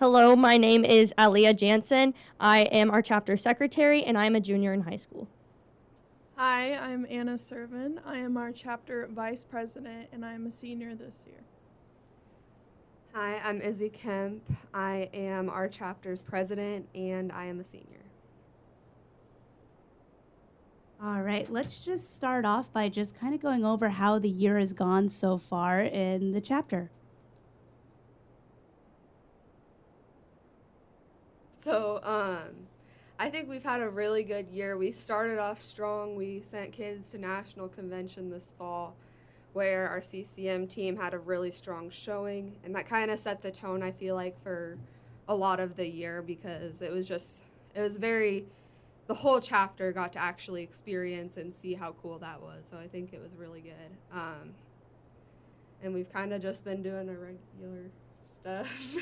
Hello, my name is Aliyah Janssen. I am our chapter secretary, and I am a junior in high school. Hi, I'm Anna Serven. I am our chapter vice president, and I am a senior this year. Hi, I'm Izzy Kemp. I am our chapter's president, and I am a senior. All right, let's just start off by just kind of going over how the year has gone so far in the chapter. So, I think we've had a really good year. We started off strong. We sent kids to national convention this fall, where our CCM team had a really strong showing, and that kind of set the tone, I feel like, for a lot of the year, because it was the whole chapter got to actually experience and see how cool that was. So I think it was really good. And we've kind of just been doing our regular stuff.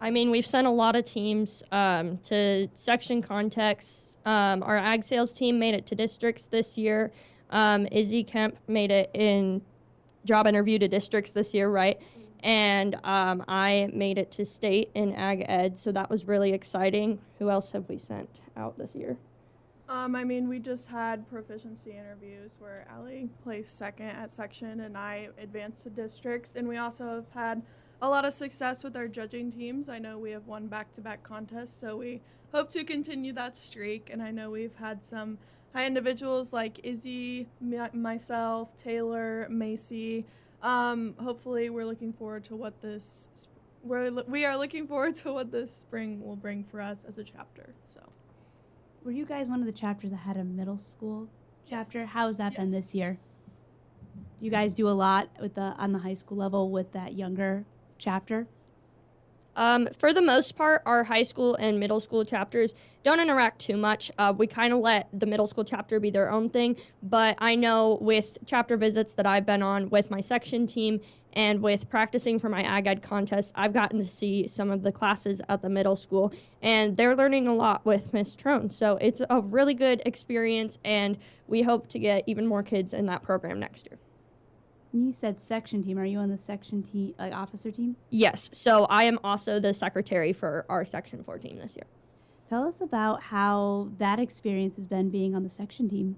I mean, we've sent a lot of teams to section contests. Our ag sales team made it to districts this year. Izzy Kemp made it in job interview to districts this year, right? And I made it to state in ag ed, so that was really exciting. Who else have we sent out this year? We just had proficiency interviews where Allie placed second at section and I advanced to districts. And we also have had a lot of success with our judging teams. I know we have won back-to-back contests, so we hope to continue that streak. And I know we've had some high individuals like Izzy, myself, Taylor, Macy. Hopefully we're looking forward to what we are looking forward to what this spring will bring for us as a chapter. So, Were you guys one of the chapters that had a middle school chapter? Yes. How has that been this year? Do you guys do a lot on the high school level with that younger chapter? For the most part, our high school and middle school chapters don't interact too much. We kind of let the middle school chapter be their own thing, but I know with chapter visits that I've been on with my section team and with practicing for my ag ed contest, I've gotten to see some of the classes at the middle school, and they're learning a lot with Miss Trone. So it's a really good experience, and we hope to get even more kids in that program next year. You said section team. Are you on the section team, officer team? Yes, so I am also the secretary for our Section 4 team this year. Tell us about how that experience has been being on the section team.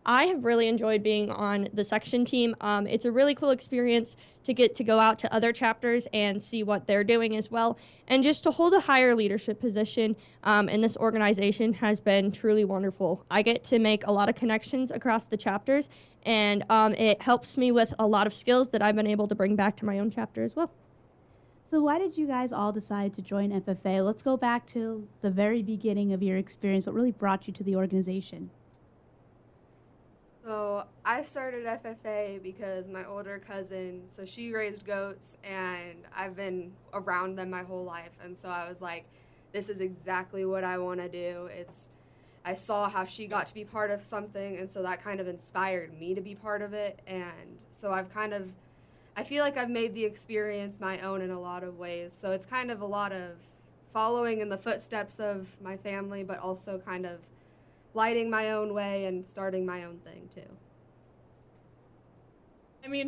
I have really enjoyed being on the section team. It's a really cool experience to get to go out to other chapters and see what they're doing as well. And just to hold a higher leadership position in this organization has been truly wonderful. I get to make a lot of connections across the chapters, and it helps me with a lot of skills that I've been able to bring back to my own chapter as well. So why did you guys all decide to join FFA? Let's go back to the very beginning of your experience. What really brought you to the organization? So I started FFA because my older cousin, so she raised goats, and I've been around them my whole life. And so I was like, this is exactly what I want to do. I saw how she got to be part of something, and so that kind of inspired me to be part of it. And so I feel like I've made the experience my own in a lot of ways. So it's kind of a lot of following in the footsteps of my family, but also kind of lighting my own way and starting my own thing too.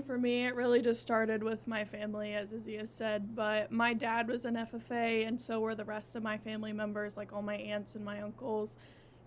For me, it really just started with my family, as Izzy has said, but my dad was an FFA, and so were the rest of my family members, like all my aunts and my uncles.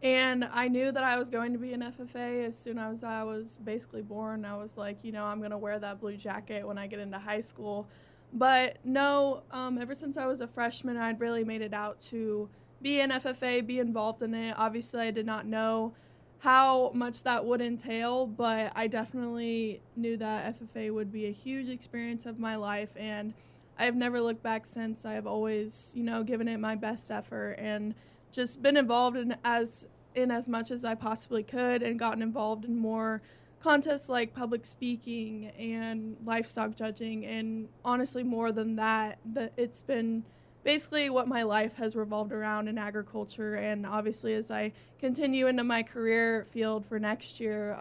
And I knew that I was going to be an FFA as soon as I was basically born. I was like, I'm going to wear that blue jacket when I get into high school. But no, ever since I was a freshman, I'd really made it out to be an FFA, be involved in it. Obviously, I did not know how much that would entail, but I definitely knew that FFA would be a huge experience of my life, and I have never looked back since. I have always, given it my best effort and just been involved in as much as I possibly could, and gotten involved in more contests like public speaking and livestock judging, and honestly more than that, it's been basically what my life has revolved around in agriculture. And obviously as I continue into my career field for next year,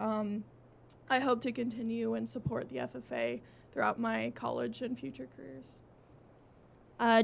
I hope to continue and support the FFA throughout my college and future careers.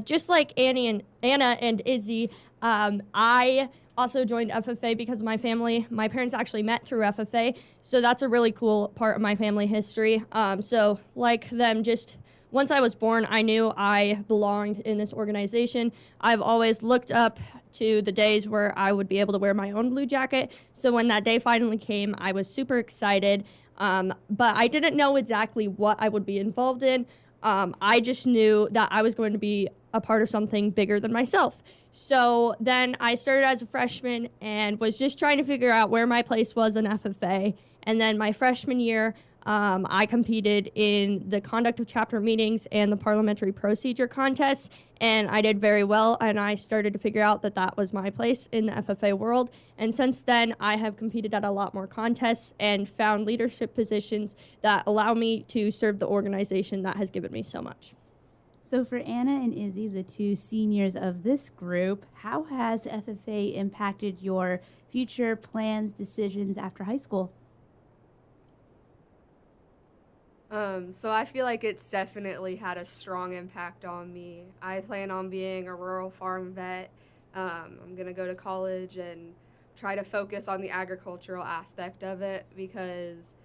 Just like Anna and Izzy, I also joined FFA because of my family. My parents actually met through FFA, so that's a really cool part of my family history. So like them, just once I was born, I knew I belonged in this organization. I've always looked up to the days where I would be able to wear my own blue jacket. So when that day finally came, I was super excited. But I didn't know exactly what I would be involved in. I just knew that I was going to be a part of something bigger than myself. So then I started as a freshman and was just trying to figure out where my place was in FFA. And then my freshman year, I competed in the conduct of chapter meetings and the parliamentary procedure contest, and I did very well, and I started to figure out that that was my place in the FFA world. And since then, I have competed at a lot more contests and found leadership positions that allow me to serve the organization that has given me so much. So for Anna and Izzy, the two seniors of this group, how has FFA impacted your future plans, decisions after high school? So I feel like it's definitely had a strong impact on me. I plan on being a rural farm vet. I'm going to go to college and try to focus on the agricultural aspect of it, because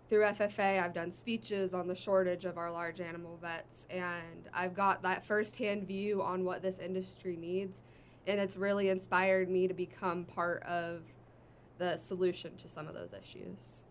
through FFA I've done speeches on the shortage of our large animal vets, and I've got that firsthand view on what this industry needs, and it's really inspired me to become part of the solution to some of those issues.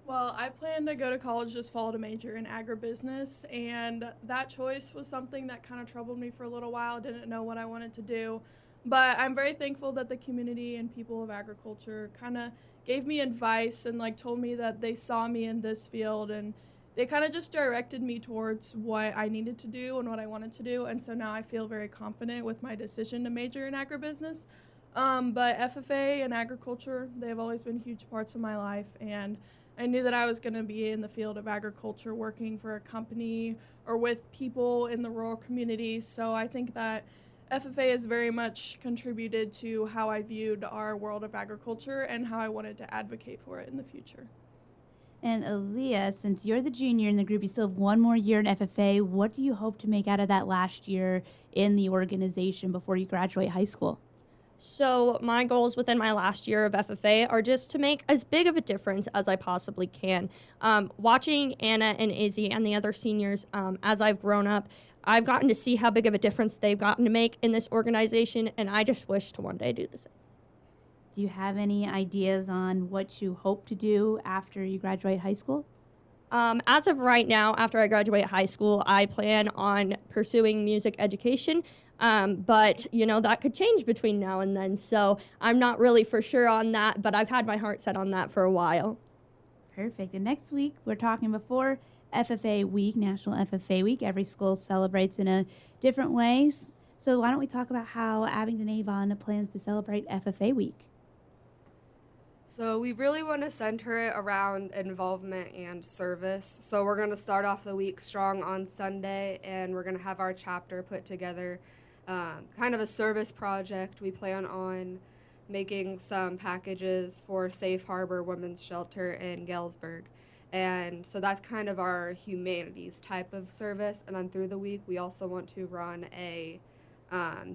Well, I plan to go to college this fall to major in agribusiness, and that choice was something that kind of troubled me for a little while. I didn't know what I wanted to do, but I'm very thankful that the community and people of agriculture kind of gave me advice and told me that they saw me in this field, and they kind of just directed me towards what I needed to do and what I wanted to do, and so now I feel very confident with my decision to major in agribusiness. But FFA and agriculture, they have always been huge parts of my life, and I knew that I was going to be in the field of agriculture, working for a company or with people in the rural communities. So I think that FFA has very much contributed to how I viewed our world of agriculture and how I wanted to advocate for it in the future. And Aliyah, since you're the junior in the group, you still have one more year in FFA. What do you hope to make out of that last year in the organization before you graduate high school? So my goals within my last year of FFA are just to make as big of a difference as I possibly can. Watching Anna and Izzy and the other seniors as I've grown up, I've gotten to see how big of a difference they've gotten to make in this organization, and I just wish to one day do the same. Do you have any ideas on what you hope to do after you graduate high school? As of right now, after I graduate high school, I plan on pursuing music education. But, that could change between now and then. So I'm not really for sure on that, but I've had my heart set on that for a while. Perfect. And next week, we're talking before FFA Week, National FFA Week. Every school celebrates in a different ways. So why don't we talk about how Abingdon Avon plans to celebrate FFA Week? So we really want to center it around involvement and service. So we're going to start off the week strong on Sunday, and we're going to have our chapter put together kind of a service project. We plan on making some packages for Safe Harbor Women's Shelter in Galesburg. And so that's kind of our humanities type of service. And then through the week, we also want to run a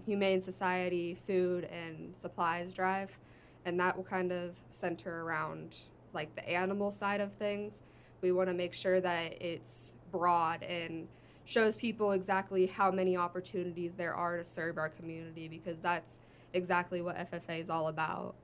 Humane Society food and supplies drive. And that will kind of center around the animal side of things. We want to make sure that it's broad and shows people exactly how many opportunities there are to serve our community, because that's exactly what FFA is all about.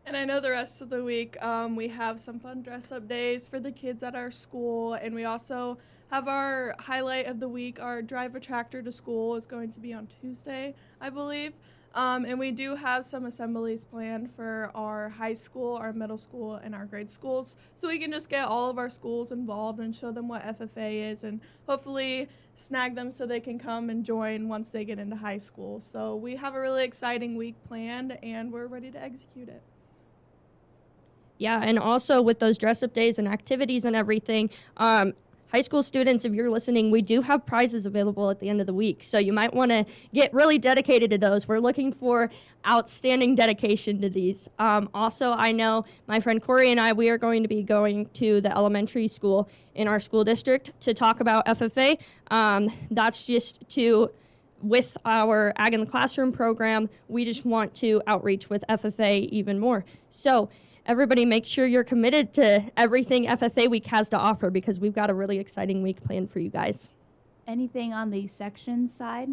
And I know the rest of the week we have some fun dress-up days for the kids at our school, and we also have our highlight of the week. Our drive a tractor to school is going to be on Tuesday, I believe. And we do have some assemblies planned for our high school, our middle school, and our grade schools, so we can just get all of our schools involved and show them what FFA is, and hopefully snag them so they can come and join once they get into high school. So we have a really exciting week planned, and we're ready to execute it. Yeah, and also with those dress-up days and activities and everything, high school students, if you're listening, we do have prizes available at the end of the week, so you might want to get really dedicated to those. We're looking for outstanding dedication to these. Also, I know my friend Corey and we are going to be going to the elementary school in our school district to talk about FFA. That's just with our Ag in the Classroom program, we just want to outreach with FFA even more. So everybody make sure you're committed to everything FFA Week has to offer, because we've got a really exciting week planned for you guys. Anything on the section side?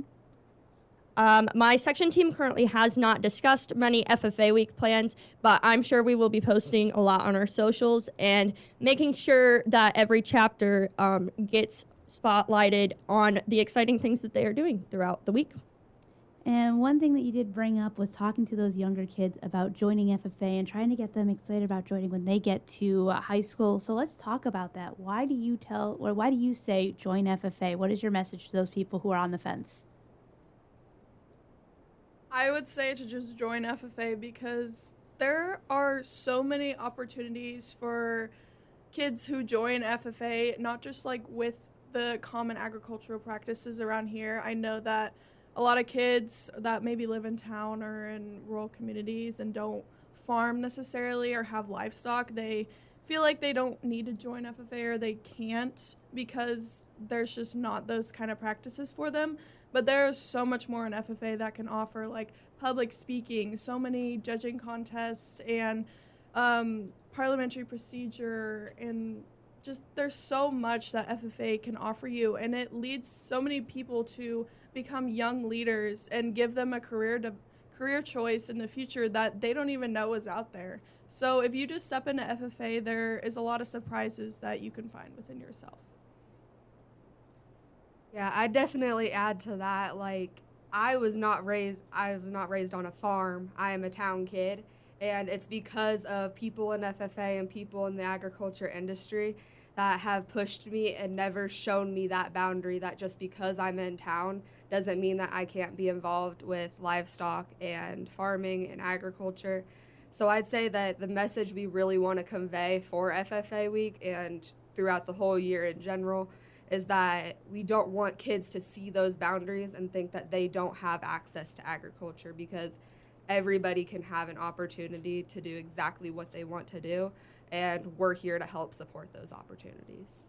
My section team currently has not discussed many FFA Week plans, but I'm sure we will be posting a lot on our socials and making sure that every chapter gets spotlighted on the exciting things that they are doing throughout the week. And one thing that you did bring up was talking to those younger kids about joining FFA and trying to get them excited about joining when they get to high school. So let's talk about that. Why do you say join FFA? What is your message to those people who are on the fence? I would say to just join FFA because there are so many opportunities for kids who join FFA, not just like with the common agricultural practices around here. I know that a lot of kids that maybe live in town or in rural communities and don't farm necessarily or have livestock, they feel like they don't need to join FFA or they can't because there's just not those kind of practices for them. But there's so much more in FFA that can offer, like public speaking, so many judging contests, and parliamentary procedure, and just there's so much that FFA can offer you, and it leads so many people to become young leaders and give them a career choice in the future that they don't even know is out there. So if you just step into FFA, there is a lot of surprises that you can find within yourself. Yeah, I definitely add to that. Like, I was not raised on a farm. I am a town kid, and it's because of people in FFA and people in the agriculture industry that have pushed me and never shown me that boundary that just because I'm in town doesn't mean that I can't be involved with livestock and farming and agriculture. So I'd say that the message we really want to convey for FFA Week and throughout the whole year in general is that we don't want kids to see those boundaries and think that they don't have access to agriculture, because everybody can have an opportunity to do exactly what they want to do, and we're here to help support those opportunities.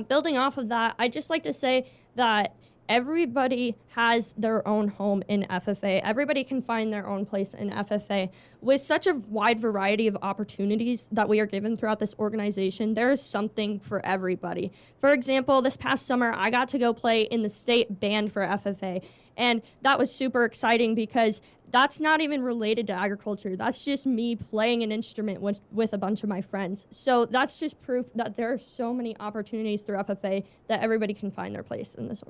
Building off of that, I'd just like to say that everybody has their own home in FFA. Everybody can find their own place in FFA. With such a wide variety of opportunities that we are given throughout this organization, there is something for everybody. For example, this past summer, I got to go play in the state band for FFA, and that was super exciting because that's not even related to agriculture. That's just me playing an instrument with a bunch of my friends. So that's just proof that there are so many opportunities through FFA that everybody can find their place in this organization.